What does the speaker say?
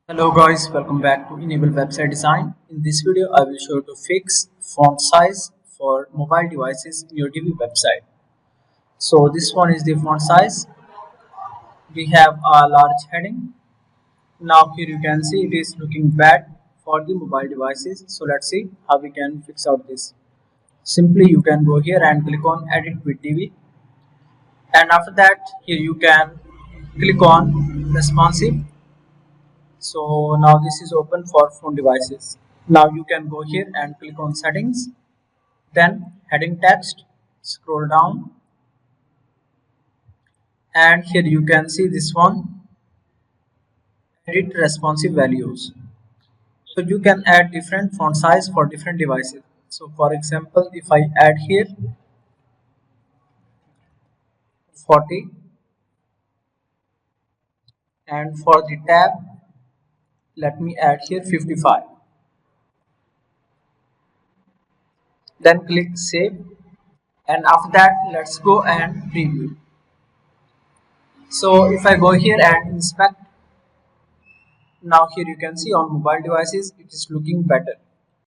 Hello guys, welcome back to Enable Website Design. In this video, I will show you to fix font size for mobile devices in your Divi website. So this one is the font size. We have a large heading. Now here you can see it is looking bad for the mobile devices. So let's see how we can fix out this. Simply you can go here and click on Edit with Divi, and after that here you can click on Responsive. So now this is open for phone devices. Now you can go here and click on settings, then heading text, scroll down, and here you can see this one, edit responsive values. So you can add different font size for different devices. So for example, if I add here 40, and for the tab let me add here 55, then click save, and after that let's go and preview. So if I go here and inspect, now here you can see on mobile devices it is looking better.